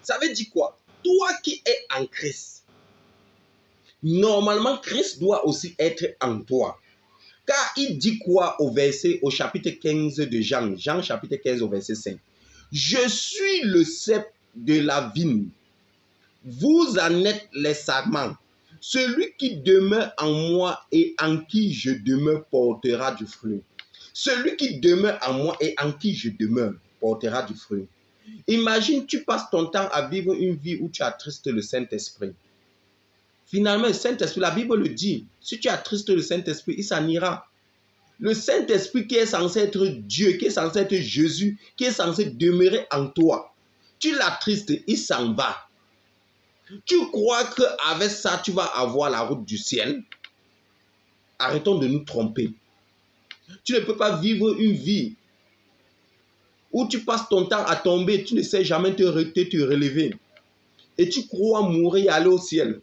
Ça veut dire quoi? Toi qui es en Christ, normalement, Christ doit aussi être en toi. Car il dit quoi au chapitre 15 de Jean, Jean chapitre 15 au verset 5. Je suis le cep de la vigne. Vous en êtes les sarments. Celui qui demeure en moi et en qui je demeure portera du fruit. Celui qui demeure en moi et en qui je demeure portera du fruit. Imagine, tu passes ton temps à vivre une vie où tu attristes le Saint-Esprit. Finalement, le Saint-Esprit, la Bible le dit, si tu attristes le Saint-Esprit, il s'en ira. Le Saint-Esprit qui est censé être Dieu, qui est censé être Jésus, qui est censé demeurer en toi, tu l'attristes, il s'en va. Tu crois qu'avec ça, tu vas avoir la route du ciel? Arrêtons de nous tromper. Tu ne peux pas vivre une vie où tu passes ton temps à tomber, tu ne sais jamais te relever. Et tu crois mourir et aller au ciel.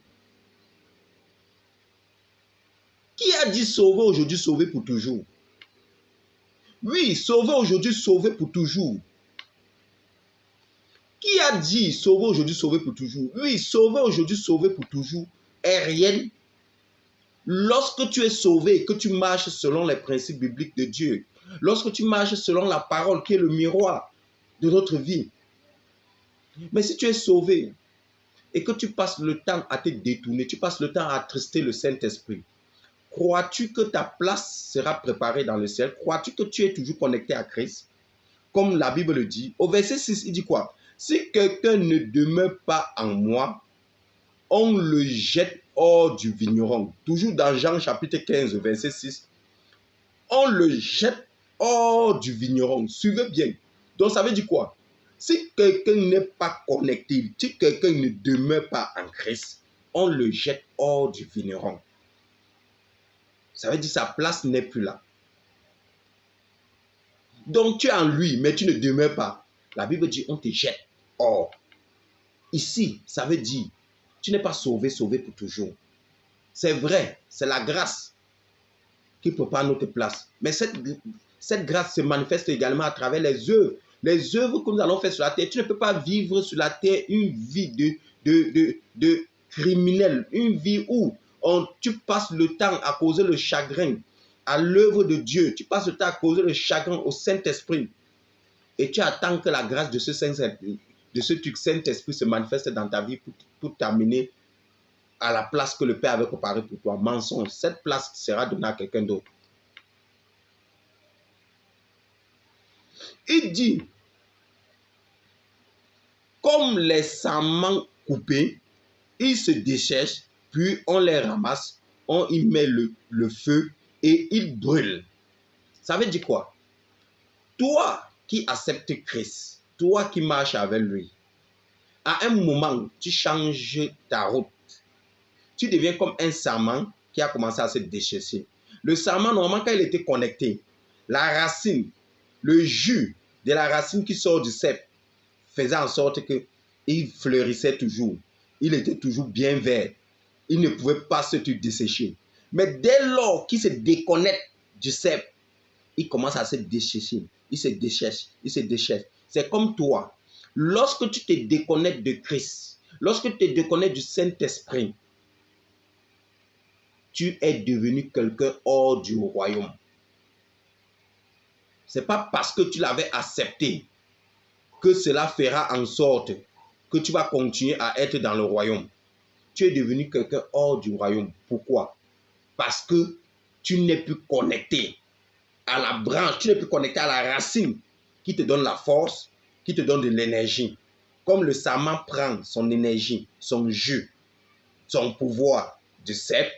Qui a dit sauver aujourd'hui, sauver pour toujours? Oui, sauver aujourd'hui, sauver pour toujours. Qui a dit sauver aujourd'hui, sauver pour toujours? Oui, sauver aujourd'hui, sauver pour toujours est réel. Lorsque tu es sauvé et que tu marches selon les principes bibliques de Dieu, lorsque tu marches selon la parole qui est le miroir de notre vie. Mais si tu es sauvé et que tu passes le temps à te détourner, tu passes le temps à attrister le Saint-Esprit, crois-tu que ta place sera préparée dans le ciel? Crois-tu que tu es toujours connecté à Christ? Comme la Bible le dit. Au verset 6, il dit quoi? Si quelqu'un ne demeure pas en moi, on le jette hors du vigneron. Toujours dans Jean chapitre 15, verset 6. On le jette hors du vigneron. Suivez bien. Donc ça veut dire quoi? Si quelqu'un n'est pas connecté, si quelqu'un ne demeure pas en Christ, on le jette hors du vigneron. Ça veut dire que sa place n'est plus là. Donc tu es en lui, mais tu ne demeures pas. La Bible dit on te jette hors. Ici, ça veut dire tu n'es pas sauvé, sauvé pour toujours. C'est vrai, c'est la grâce qui prépare notre place. Mais cette grâce se manifeste également à travers les œuvres. Les œuvres que nous allons faire sur la terre. Tu ne peux pas vivre sur la terre une vie de criminel, une vie où tu passes le temps à causer le chagrin à l'œuvre de Dieu. Tu passes le temps à causer le chagrin au Saint-Esprit. Et tu attends que la grâce de ce Saint-Esprit se manifeste dans ta vie pour t'amener à la place que le Père avait préparée pour toi. Mensonge. Cette place sera donnée à quelqu'un d'autre. Il dit, comme les sarments coupés, ils se déchèchent, puis on les ramasse, on y met le feu et ils brûlent. Ça veut dire quoi? Toi qui acceptes Christ, toi qui marches avec lui, à un moment, tu changes ta route. Tu deviens comme un sarment qui a commencé à se déchécher. Le sarment, normalement, quand il était connecté, la racine, le jus de la racine qui sort du cep faisait en sorte qu'il fleurissait toujours. Il était toujours bien vert. Il ne pouvait pas se dessécher. Mais dès lors qu'il se déconnecte du cep, il commence à se déchécher. Il se déchèche, il se déchèche. C'est comme toi. Lorsque tu te déconnectes de Christ, lorsque tu te déconnectes du Saint-Esprit, tu es devenu quelqu'un hors du royaume. Ce n'est pas parce que tu l'avais accepté que cela fera en sorte que tu vas continuer à être dans le royaume. Tu es devenu quelqu'un hors du royaume. Pourquoi? Parce que tu n'es plus connecté à la branche, tu n'es plus connecté à la racine qui te donne la force, qui te donne de l'énergie. Comme le sarment prend son énergie, son jus, son pouvoir du cep,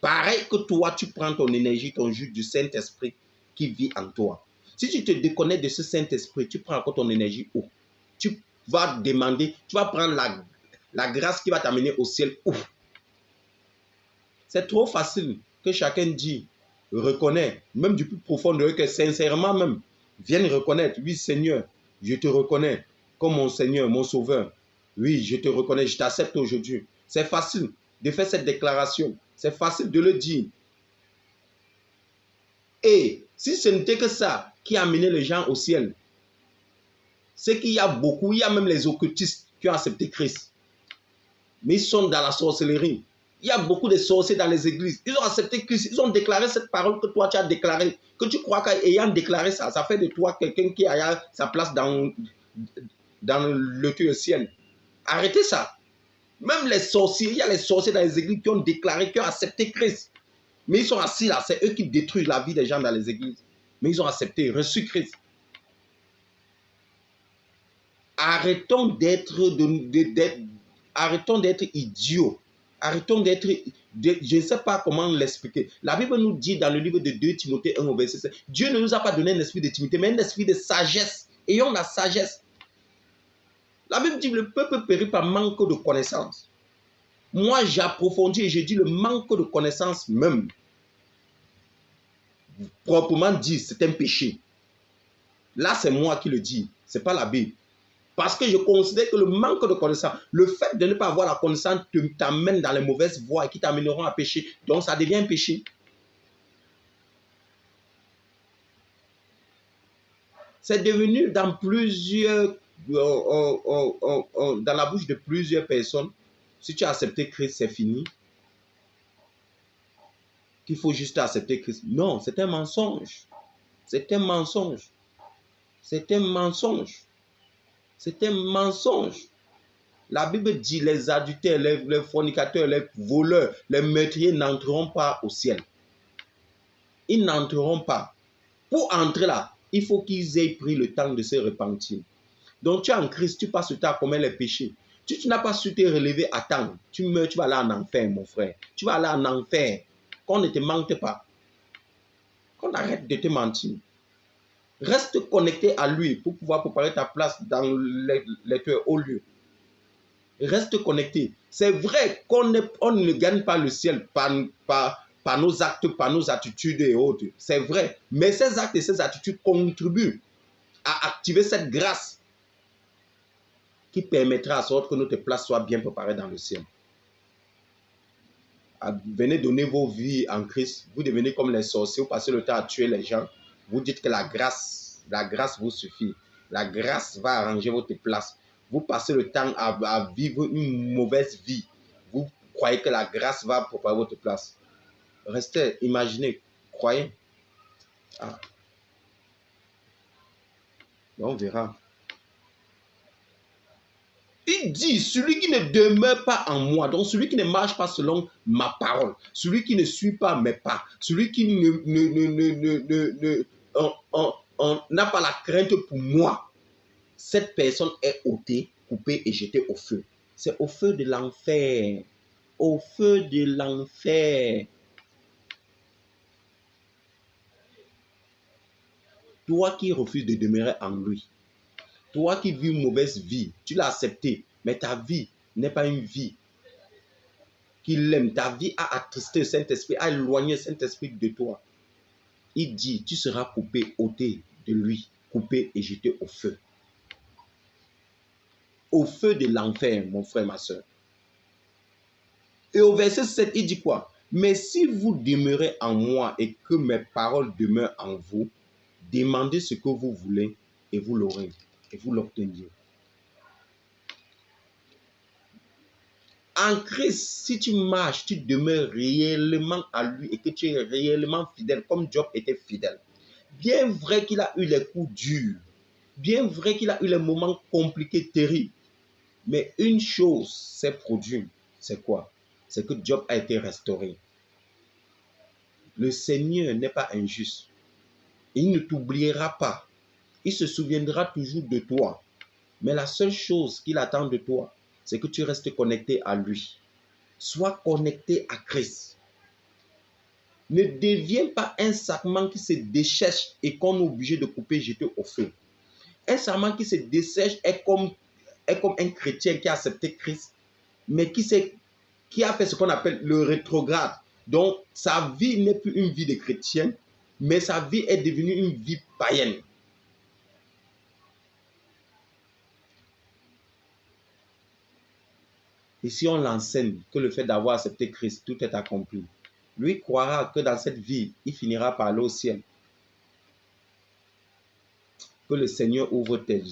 pareil que toi, tu prends ton énergie, ton jus du Saint-Esprit qui vit en toi. Si tu te déconnectes de ce Saint-Esprit, tu prends encore ton énergie où? Tu vas demander, tu vas prendre la grâce qui va t'amener au ciel où? C'est trop facile que chacun dit, reconnaît, même du plus profond de eux, que sincèrement même, viennent reconnaître, oui Seigneur, je te reconnais comme mon Seigneur, mon Sauveur. Oui, je te reconnais, je t'accepte aujourd'hui. C'est facile de faire cette déclaration. C'est facile de le dire. Et si ce n'était que ça qui a amené les gens au ciel, c'est qu'il y a beaucoup, il y a même les occultistes qui ont accepté Christ. Mais ils sont dans la sorcellerie. Il y a beaucoup de sorciers dans les églises. Ils ont accepté Christ. Ils ont déclaré cette parole que toi tu as déclarée. Que tu crois qu'ayant déclaré ça, ça fait de toi quelqu'un qui a sa place dans le ciel. Arrêtez ça. Même les sorciers, il y a les sorciers dans les églises qui ont déclaré, qui ont accepté Christ. Mais ils sont assis là. C'est eux qui détruisent la vie des gens dans les églises. Mais ils ont accepté, reçu Christ. Arrêtons d'être idiots. Arrêtons d'être... Je ne sais pas comment l'expliquer. La Bible nous dit dans le livre de 2 Timothée 1 au verset 7, Dieu ne nous a pas donné un esprit de timidité, mais un esprit de sagesse. Ayons la sagesse. La Bible dit que le peuple périt par manque de connaissance. Moi, j'approfondis et je dis le manque de connaissance même. Proprement dit, c'est un péché. Là, c'est moi qui le dis. Ce n'est pas la Bible. Parce que je considère que le manque de connaissance, le fait de ne pas avoir la connaissance t'amène dans les mauvaises voies et qui t'amèneront à pécher. Donc ça devient un péché. C'est devenu dans plusieurs, dans la bouche de plusieurs personnes, si tu as accepté Christ, c'est fini. Qu'il faut juste accepter Christ. Non, c'est un mensonge. C'est un mensonge. C'est un mensonge. C'est un mensonge. La Bible dit les adultères, les fornicateurs, les voleurs, les meurtriers n'entreront pas au ciel. Ils n'entreront pas. Pour entrer là, il faut qu'ils aient pris le temps de se repentir. Donc tu es en Christ, tu passes le temps à commettre les péchés. Si tu n'as pas su te relever à temps, tu meurs, tu vas aller en enfer, mon frère. Tu vas aller en enfer. Qu'on ne te mente pas. Qu'on arrête de te mentir. Reste connecté à lui pour pouvoir préparer ta place dans les hauts lieux. Reste connecté. C'est vrai qu'on ne gagne pas le ciel par nos actes, par nos attitudes et autres. C'est vrai. Mais ces actes et ces attitudes contribuent à activer cette grâce qui permettra à sorte que notre place soit bien préparée dans le ciel. Venez donner vos vies en Christ. Vous devenez comme les sorciers, vous passez le temps à tuer les gens. Vous dites que la grâce vous suffit. La grâce va arranger votre place. Vous passez le temps à vivre une mauvaise vie. Vous croyez que la grâce va préparer votre place. Restez, imaginez, croyez. Ah. On verra. Il dit, celui qui ne demeure pas en moi, donc celui qui ne marche pas selon ma parole, celui qui ne suit pas mes pas, celui qui n'a pas la crainte pour moi, cette personne est ôtée, coupée et jetée au feu. C'est au feu de l'enfer. Au feu de l'enfer. Toi qui refuses de demeurer en lui, toi qui vis une mauvaise vie, tu l'as accepté, mais ta vie n'est pas une vie qu'il aime. Ta vie a attristé le Saint-Esprit, a éloigné le Saint-Esprit de toi. Il dit, tu seras coupé, ôté de lui, coupé et jeté au feu. Au feu de l'enfer, mon frère, ma soeur. Et au verset 7, il dit quoi? Mais si vous demeurez en moi et que mes paroles demeurent en vous, demandez ce que vous voulez et vous l'aurez, et vous l'obtiendrez. En Christ, si tu marches, tu demeures réellement à lui et que tu es réellement fidèle, comme Job était fidèle. Bien vrai qu'il a eu les coups durs, bien vrai qu'il a eu les moments compliqués, terribles, mais une chose s'est produite, c'est quoi? C'est que Job a été restauré. Le Seigneur n'est pas injuste. Il ne t'oubliera pas. Il se souviendra toujours de toi. Mais la seule chose qu'il attend de toi, c'est que tu restes connecté à lui. Sois connecté à Christ. Ne deviens pas un sarment qui se dessèche et qu'on est obligé de couper et jeter au feu. Un sarment qui se dessèche est comme un chrétien qui a accepté Christ, mais qui a fait ce qu'on appelle le rétrograde. Donc, sa vie n'est plus une vie de chrétien, mais sa vie est devenue une vie païenne. Et si on l'enseigne que le fait d'avoir accepté Christ, tout est accompli, lui croira que dans cette vie, il finira par aller au ciel. Que le Seigneur ouvre tes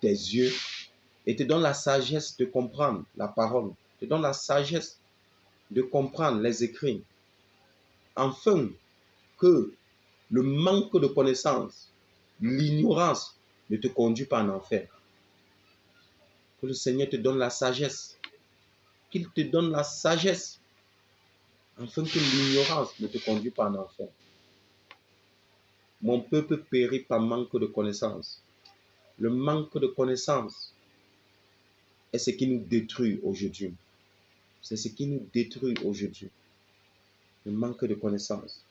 yeux et te donne la sagesse de comprendre la parole, te donne la sagesse de comprendre les écrits, afin que le manque de connaissance, l'ignorance ne te conduit pas en enfer. Que le Seigneur te donne la sagesse, qu'il te donne la sagesse, afin que l'ignorance ne te conduise pas en enfer. Mon peuple périt par manque de connaissance. Le manque de connaissance est ce qui nous détruit aujourd'hui. C'est ce qui nous détruit aujourd'hui. Le manque de connaissance.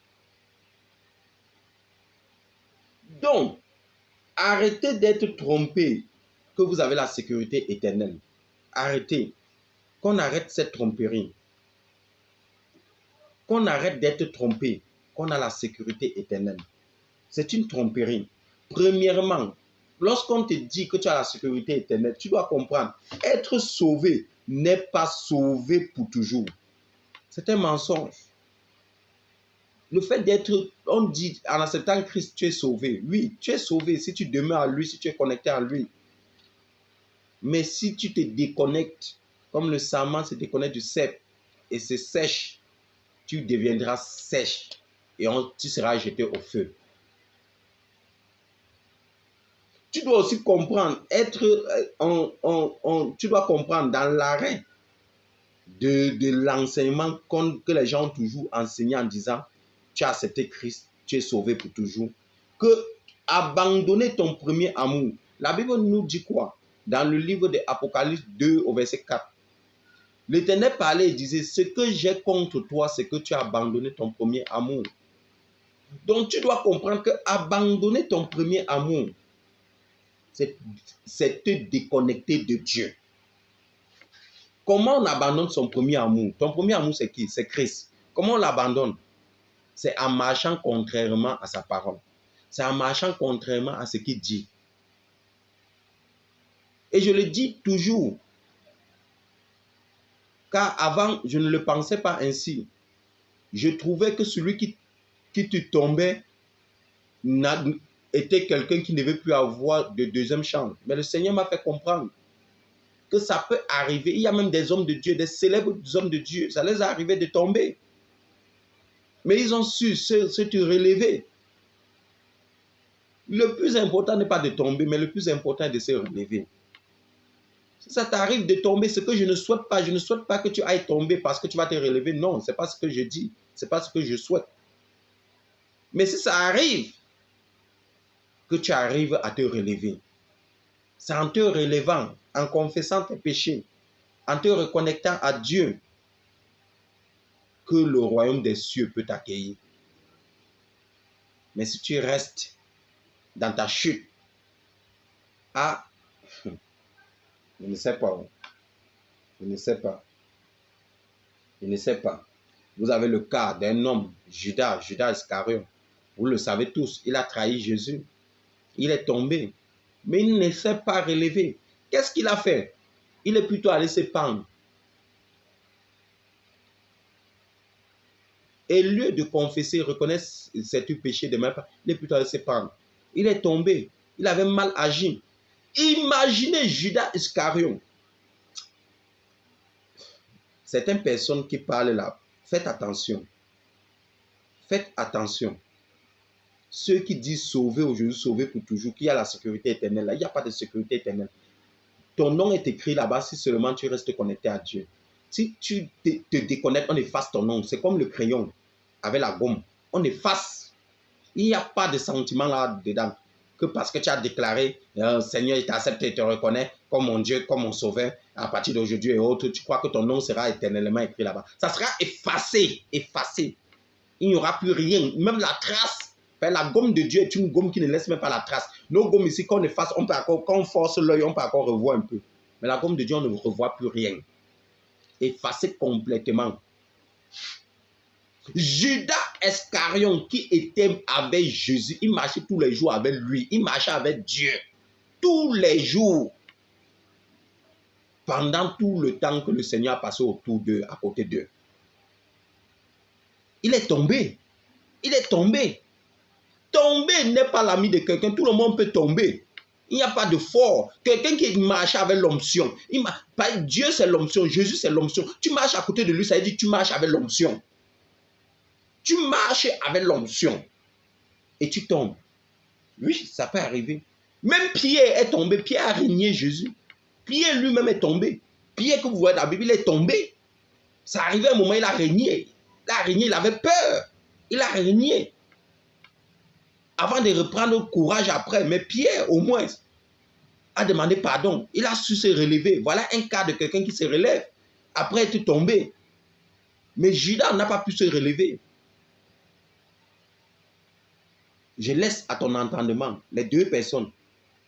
Donc, arrêtez d'être trompé que vous avez la sécurité éternelle. Arrêtez. Qu'on arrête cette tromperie. Qu'on arrête d'être trompé qu'on a la sécurité éternelle. C'est une tromperie. Premièrement, lorsqu'on te dit que tu as la sécurité éternelle, tu dois comprendre, être sauvé n'est pas sauvé pour toujours. C'est un mensonge. Le fait d'être, on dit, en acceptant Christ, tu es sauvé. Oui, tu es sauvé si tu demeures à lui, si tu es connecté à lui. Mais si tu te déconnectes, comme le sarment se déconnecte du cep et se sèche, tu deviendras sèche et tu seras jeté au feu. Tu dois aussi comprendre, tu dois comprendre dans l'arrêt de l'enseignement que les gens ont toujours enseigné en disant, tu as accepté Christ, tu es sauvé pour toujours, que abandonner ton premier amour. La Bible nous dit quoi? Dans le livre de Apocalypse 2 au verset 4. L'Éternel parlait et disait, ce que j'ai contre toi, c'est que tu as abandonné ton premier amour. Donc tu dois comprendre que abandonner ton premier amour, c'est te déconnecter de Dieu. Comment on abandonne son premier amour? Ton premier amour, c'est qui? C'est Christ. Comment on l'abandonne? C'est en marchant contrairement à sa parole. C'est en marchant contrairement à ce qu'il dit. Et je le dis toujours, car avant, je ne le pensais pas ainsi. Je trouvais que celui qui te tombait était quelqu'un qui ne veut plus avoir de deuxième chance. Mais le Seigneur m'a fait comprendre que ça peut arriver. Il y a même des hommes de Dieu, des célèbres hommes de Dieu. Ça les est arrivé de tomber. Mais ils ont su se relever. Le plus important n'est pas de tomber, mais le plus important est de se relever. Si ça t'arrive de tomber, ce que je ne souhaite pas, je ne souhaite pas que tu ailles tomber parce que tu vas te relever. Non, ce n'est pas ce que je dis. Ce n'est pas ce que je souhaite. Mais si ça arrive, que tu arrives à te relever, c'est en te relevant, en confessant tes péchés, en te reconnectant à Dieu, que le royaume des cieux peut t'accueillir. Mais si tu restes dans ta chute, je ne sais pas. Je ne sais pas. Je ne sais pas. Vous avez le cas d'un homme, Judas Iscariot. Vous le savez tous, il a trahi Jésus. Il est tombé. Mais il ne s'est pas relevé. Qu'est-ce qu'il a fait? Il est plutôt allé se pendre. Et au lieu de confesser, reconnaître ses péchés de même, il est plutôt allé se pendre. Il est tombé. Il avait mal agi. Imaginez Judas Iscariot. Certaines personnes qui parlent là, faites attention. Faites attention. Ceux qui disent sauver aujourd'hui, sauver pour toujours, qu'il y a la sécurité éternelle, là, il n'y a pas de sécurité éternelle. Ton nom est écrit là-bas si seulement tu restes connecté à Dieu. Si tu te déconnectes, on efface ton nom. C'est comme le crayon avec la gomme. On efface. Il n'y a pas de sentiment là-dedans. Que parce que tu as déclaré, Seigneur, il t'accepte et te reconnaît comme mon Dieu, comme mon sauveur, à partir d'aujourd'hui et autres, tu crois que ton nom sera éternellement écrit là-bas. Ça sera effacé, effacé. Il n'y aura plus rien. Même la trace. La gomme de Dieu est une gomme qui ne laisse même pas la trace. Nos gommes ici, quand on efface, on peut encore, quand on force l'œil, on peut encore revoir un peu. Mais la gomme de Dieu, on ne revoit plus rien. Effacé complètement. Judas Iscariot qui était avec Jésus, il marchait tous les jours avec lui. Il marchait avec Dieu. Tous les jours. Pendant tout le temps que le Seigneur a passé autour d'eux, à côté d'eux. Il est tombé. Il est tombé. Tomber n'est pas l'ami de quelqu'un. Tout le monde peut tomber. Il n'y a pas de fort. Quelqu'un qui marche avec l'onction. Dieu, c'est l'onction. Jésus, c'est l'onction. Tu marches à côté de lui, ça veut dire que tu marches avec l'onction. Tu marches avec l'onction. Et tu tombes. Oui, ça peut arriver. Même Pierre est tombé. Pierre a régné Jésus. Pierre lui-même est tombé. Pierre que vous voyez dans la Bible, il est tombé. Ça arrivait à un moment, il a régné. Il a régné, il avait peur. Il a régné. Avant de reprendre le courage après. Mais Pierre, au moins, a demandé pardon. Il a su se relever. Voilà un cas de quelqu'un qui se relève après être tombé. Mais Judas n'a pas pu se relever. Je laisse à ton entendement les deux personnes.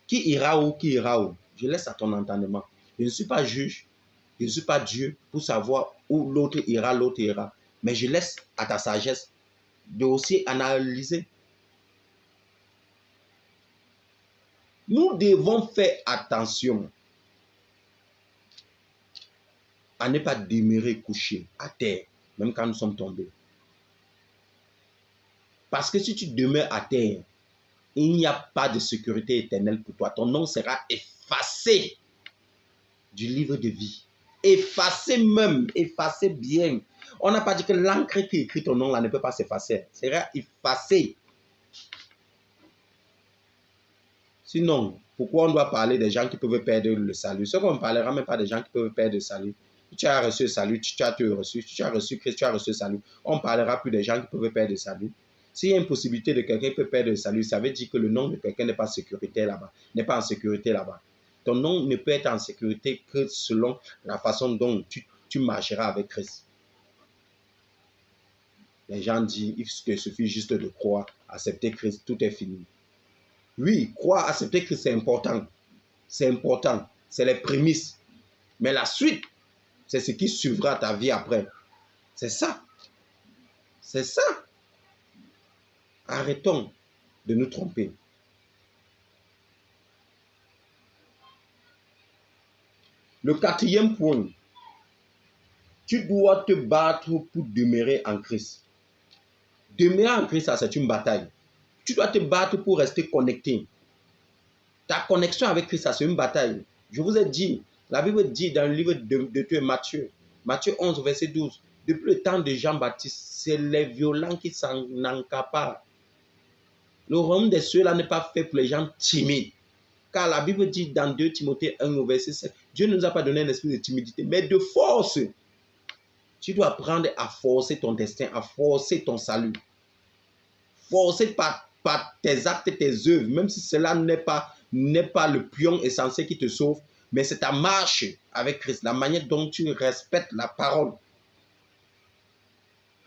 Qui ira où, qui ira où. Je laisse à ton entendement. Je ne suis pas juge. Je ne suis pas Dieu pour savoir où l'autre ira, l'autre ira. Mais je laisse à ta sagesse de aussi analyser. Nous devons faire attention à ne pas demeurer couché à terre, même quand nous sommes tombés. Parce que si tu demeures à terre, il n'y a pas de sécurité éternelle pour toi. Ton nom sera effacé du livre de vie. Effacé même, effacé bien. On n'a pas dit que l'encre qui écrit ton nom là ne peut pas s'effacer. Ça sera effacé. Sinon, pourquoi on doit parler des gens qui peuvent perdre le salut? Ce qu'on ne parlera même pas des gens qui peuvent perdre le salut. Tu as reçu le salut, tu as tout reçu. Tu as reçu Christ, tu as reçu le salut. On ne parlera plus des gens qui peuvent perdre le salut. S'il y a une possibilité de quelqu'un qui peut perdre le salut, ça veut dire que le nom de quelqu'un n'est pas en sécurité là-bas. N'est pas en sécurité là-bas. Ton nom ne peut être en sécurité que selon la façon dont tu marcheras avec Christ. Les gens disent qu'il suffit juste de croire, accepter Christ, tout est fini. Oui, croire, accepter Christ, c'est important. C'est important. C'est les prémices. Mais la suite, c'est ce qui suivra ta vie après. C'est ça. C'est ça. Arrêtons de nous tromper. Le quatrième point, tu dois te battre pour demeurer en Christ. Demeurer en Christ, ça c'est une bataille. Tu dois te battre pour rester connecté. Ta connexion avec Christ, ça c'est une bataille. Je vous ai dit, la Bible dit dans le livre de Matthieu, Matthieu 11, verset 12, depuis le temps de Jean-Baptiste, c'est les violents qui s'en accaparent. Le royaume des cieux là n'est pas fait pour les gens timides. Car la Bible dit dans 2 Timothée 1 au verset 7, Dieu ne nous a pas donné un esprit de timidité, mais de force. Tu dois apprendre à forcer ton destin, à forcer ton salut. Forcer par tes actes et tes œuvres, même si cela n'est pas le pion essentiel qui te sauve, mais c'est ta marche avec Christ, la manière dont tu respectes la parole,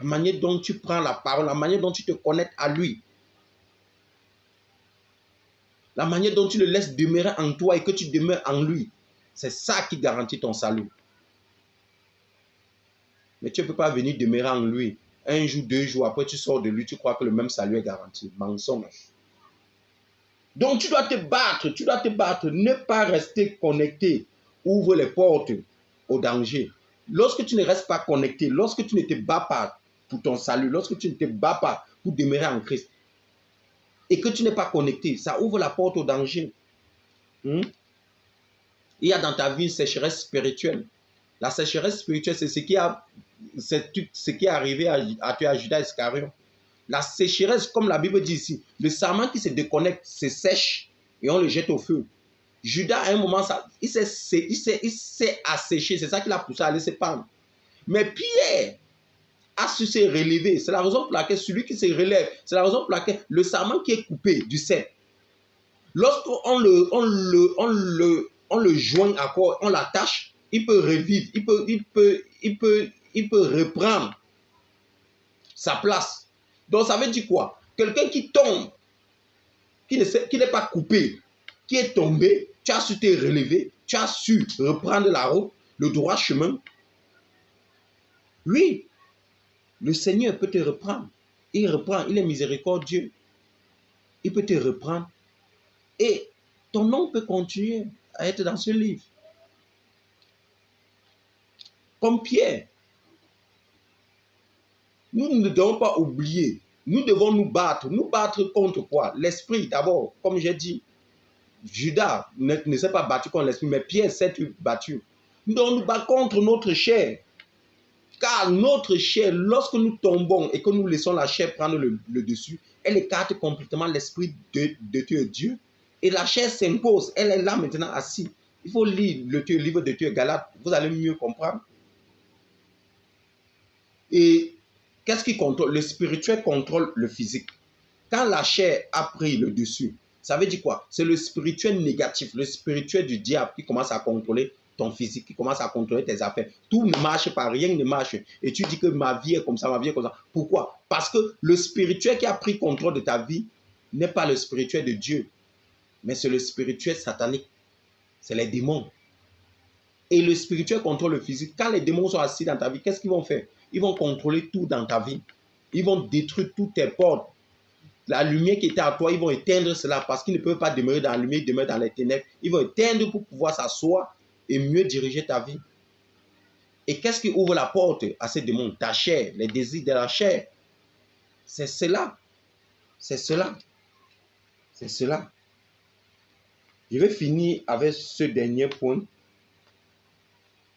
la manière dont tu prends la parole, la manière dont tu te connectes à lui. La manière dont tu le laisses demeurer en toi et que tu demeures en lui. C'est ça qui garantit ton salut. Mais tu ne peux pas venir demeurer en lui. Un jour, 2 jours, après tu sors de lui, tu crois que le même salut est garanti. Mensonge. Donc tu dois te battre, Ne pas rester connecté. Ouvre les portes au danger. Lorsque tu ne restes pas connecté, lorsque tu ne te bats pas pour ton salut, lorsque tu ne te bats pas pour demeurer en Christ, et que tu n'es pas connecté, ça ouvre la porte au danger. Il y a dans ta vie une sécheresse spirituelle. La sécheresse spirituelle, c'est ce qui est arrivé à Judas Iscariot. La sécheresse, comme la Bible dit ici, le sarment qui se déconnecte, se sèche et on le jette au feu. Judas, à un moment, il s'est asséché. C'est ça qui l'a poussé à aller se pendre. Mais Pierre a su se relever. C'est la raison pour laquelle celui qui se relève, c'est la raison pour laquelle le sarment qui est coupé du cep, lorsqu'on le joint à quoi, on l'attache, il peut revivre, il peut reprendre sa place. Donc ça veut dire quoi? Quelqu'un qui tombe, qui n'est pas coupé, qui est tombé, tu as su te relever, tu as su reprendre la route, le droit chemin. Oui, le Seigneur peut te reprendre. Il reprend, il est miséricordieux. Il peut te reprendre. Et ton nom peut continuer à être dans ce livre. Comme Pierre. Nous ne devons pas oublier. Nous devons nous battre. Nous battre contre quoi? L'esprit d'abord, comme j'ai dit. Judas ne s'est pas battu contre l'esprit, mais Pierre s'est battu. Donc nous battons contre notre chair. Car notre chair, lorsque nous tombons et que nous laissons la chair prendre le dessus, elle écarte complètement l'esprit de Dieu. Et la chair s'impose. Elle est là maintenant assise. Il faut lire le livre de Dieu, Galates. Vous allez mieux comprendre. Et qu'est-ce qui contrôle? Le spirituel contrôle le physique. Quand la chair a pris le dessus, ça veut dire quoi? C'est le spirituel négatif, le spirituel du diable qui commence à contrôler ton physique, qui commence à contrôler tes affaires. Tout ne marche pas, rien ne marche. Et tu dis que ma vie est comme ça, ma vie est comme ça. Pourquoi? Parce que le spirituel qui a pris contrôle de ta vie n'est pas le spirituel de Dieu, mais c'est le spirituel satanique. C'est les démons. Et le spirituel contrôle le physique. Quand les démons sont assis dans ta vie, qu'est-ce qu'ils vont faire? Ils vont contrôler tout dans ta vie. Ils vont détruire toutes tes portes. La lumière qui était à toi, ils vont éteindre cela parce qu'ils ne peuvent pas demeurer dans la lumière, ils demeurent dans les ténèbres. Ils vont éteindre pour pouvoir s'asseoir et mieux diriger ta vie. Et qu'est-ce qui ouvre la porte à ces démons? Ta chair, les désirs de la chair. C'est cela. C'est cela. C'est cela. Je vais finir avec ce dernier point.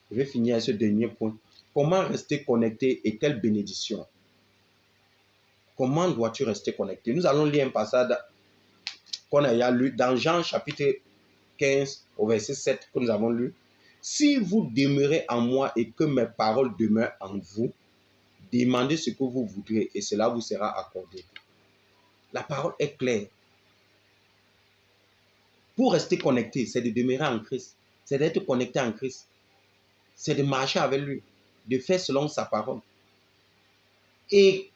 Je vais finir avec ce dernier point. Comment rester connecté et quelle bénédiction? Comment dois-tu rester connecté? Nous allons lire un passage qu'on a lu dans Jean chapitre 15 au verset 7 que nous avons lu. Si vous demeurez en moi et que mes paroles demeurent en vous, demandez ce que vous voudrez et cela vous sera accordé. La parole est claire. Pour rester connecté, c'est de demeurer en Christ. C'est d'être connecté en Christ. C'est de marcher avec lui, de faire selon sa parole. Et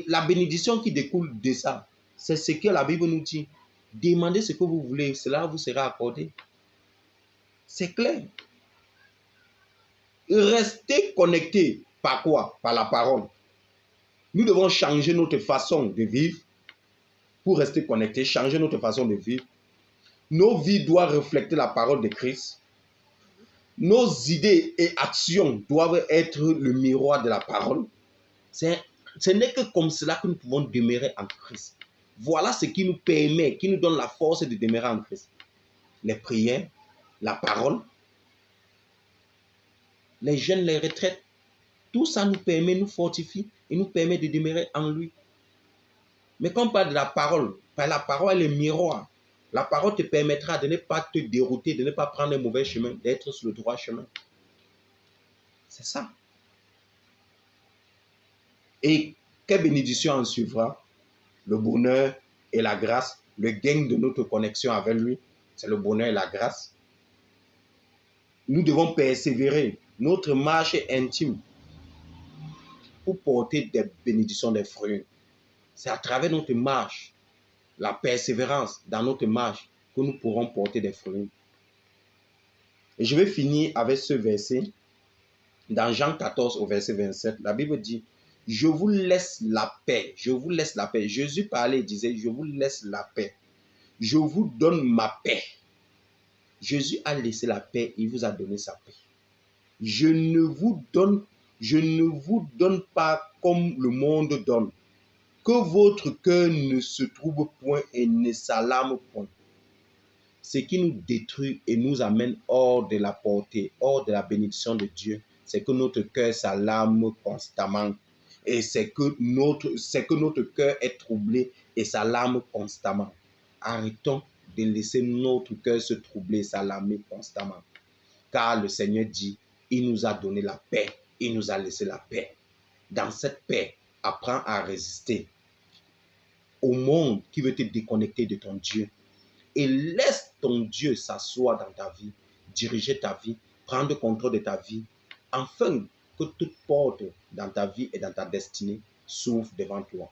la bénédiction qui découle de ça, c'est ce que la Bible nous dit. Demandez ce que vous voulez, cela vous sera accordé. C'est clair. Restez connectés par quoi? Par la parole. Nous devons changer notre façon de vivre pour rester connectés, changer notre façon de vivre. Nos vies doivent refléter la parole de Christ. Nos idées et actions doivent être le miroir de la parole. Ce n'est que comme cela que nous pouvons demeurer en Christ. Voilà ce qui nous permet, qui nous donne la force de demeurer en Christ. Les prières, la parole, les jeûnes, les retraites, tout ça nous permet, nous fortifie et nous permet de demeurer en lui. Mais quand on parle de la parole est le miroir. La parole te permettra de ne pas te dérouter, de ne pas prendre un mauvais chemin, d'être sur le droit chemin. C'est ça. Et quelle bénédiction en suivra? Le bonheur et la grâce, le gain de notre connexion avec lui, c'est le bonheur et la grâce. Nous devons persévérer notre marche intime pour porter des bénédictions, des fruits. C'est à travers notre marche, la persévérance dans notre marche, que nous pourrons porter des fruits. Et je vais finir avec ce verset. Dans Jean 14 au verset 27, la Bible dit, « Je vous laisse la paix. Je vous laisse la paix. » Jésus parlait et disait, « Je vous laisse la paix. Je vous donne ma paix. » Jésus a laissé la paix, il vous a donné sa paix. Je ne vous donne pas comme le monde donne. Que votre cœur ne se trouble point et ne s'alarme point. Ce qui nous détruit et nous amène hors de la portée, hors de la bénédiction de Dieu, c'est que notre cœur s'alarme constamment. Et c'est que notre cœur est troublé et s'alarme constamment. Arrêtons de laisser notre cœur se troubler et s'alarmer constamment. Car le Seigneur dit, il nous a donné la paix, il nous a laissé la paix. Dans cette paix, apprends à résister au monde qui veut te déconnecter de ton Dieu. Et laisse ton Dieu s'asseoir dans ta vie, diriger ta vie, prendre contrôle de ta vie, afin que toute porte dans ta vie et dans ta destinée s'ouvre devant toi.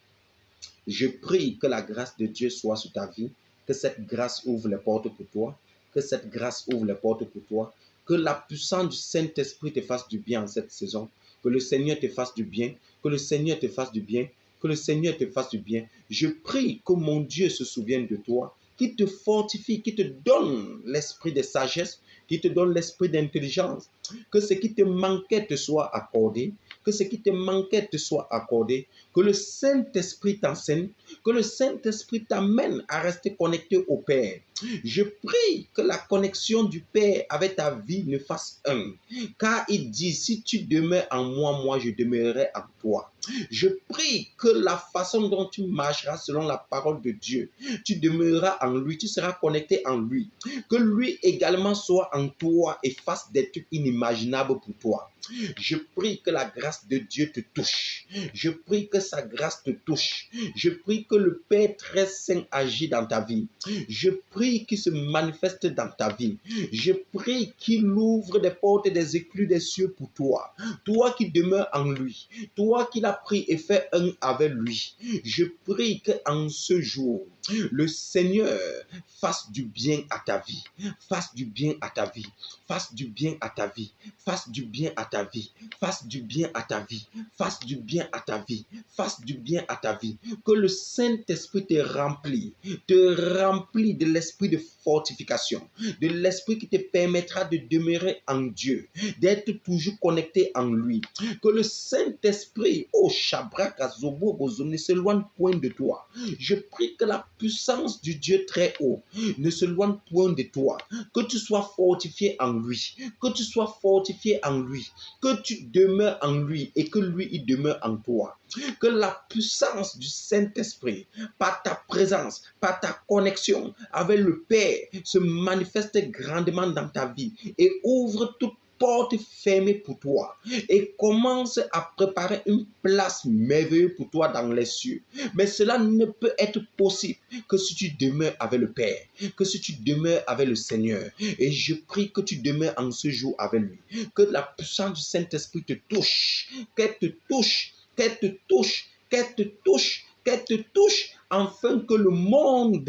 Je prie que la grâce de Dieu soit sur ta vie, que cette grâce ouvre les portes pour toi, que cette grâce ouvre les portes pour toi, que la puissance du Saint-Esprit te fasse du bien en cette saison, que le Seigneur te fasse du bien, que le Seigneur te fasse du bien, que le Seigneur te fasse du bien. Je prie que mon Dieu se souvienne de toi, qui te fortifie, qui te donne l'esprit de sagesse, qui te donne l'esprit d'intelligence, que ce qui te manquait te soit accordé, que ce qui te manquait te soit accordé, que le Saint-Esprit t'enseigne, que le Saint-Esprit t'amène à rester connecté au Père. Je prie que la connexion du Père avec ta vie ne fasse un. Car il dit, si tu demeures en moi, moi je demeurerai en toi. Je prie que la façon dont tu marcheras selon la parole de Dieu, tu demeureras en lui, tu seras connecté en lui. Que lui également soit en toi et fasse des trucs inimaginables pour toi. Je prie que la grâce de Dieu te touche. Je prie que sa grâce te touche. Je prie que le Père très saint agisse dans ta vie. Je prie qu'il se manifeste dans ta vie. Je prie qu'il ouvre des portes et des écluses des cieux pour toi. Toi qui demeures en lui. Toi qui l'as pris et fait un avec lui. Je prie qu'en ce jour, le Seigneur fasse du bien à ta vie. Fasse du bien à ta vie. Fasse du bien à ta vie. Fasse du bien à ta vie. Fasse du bien à ta vie. Fasse du bien à ta vie. Fasse du bien à ta vie. Que le Saint-Esprit te remplit de l'esprit de fortification, de l'esprit qui te permettra de demeurer en Dieu, d'être toujours connecté en lui. Que le Saint-Esprit, oh Shabraka Zobo Bozo, ne s'éloigne point de toi. Je prie que la puissance du Dieu très haut ne s'éloigne point de toi. Que tu sois fortifié en lui. Que tu sois fortifié en lui. Que tu demeures en lui et que lui, il demeure en toi. Que la puissance du Saint-Esprit, par ta présence, par ta connexion avec le Père, se manifeste grandement dans ta vie et ouvre toute porte fermée pour toi et commence à préparer une place merveilleuse pour toi dans les cieux. Mais cela ne peut être possible que si tu demeures avec le Père, que si tu demeures avec le Seigneur. Et je prie que tu demeures en ce jour avec lui. Que la puissance du Saint-Esprit te touche, qu'elle te touche, qu'elle te touche, qu'elle te touche, qu'elle te touche, afin que le monde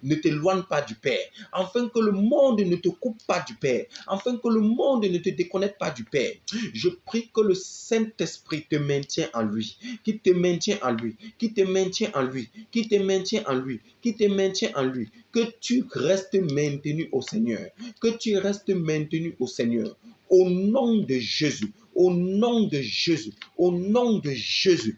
ne t'éloigne pas du Père, afin que le monde ne te coupe pas du Père, afin que le monde ne te déconnecte pas du Père. Je prie que le Saint-Esprit te maintienne en lui, qui te maintient en lui, qui te maintient en lui, qui te maintient en lui, qui te maintient en lui, que tu restes maintenu au Seigneur, que tu restes maintenu au Seigneur. Au nom de Jésus, au nom de Jésus, au nom de Jésus,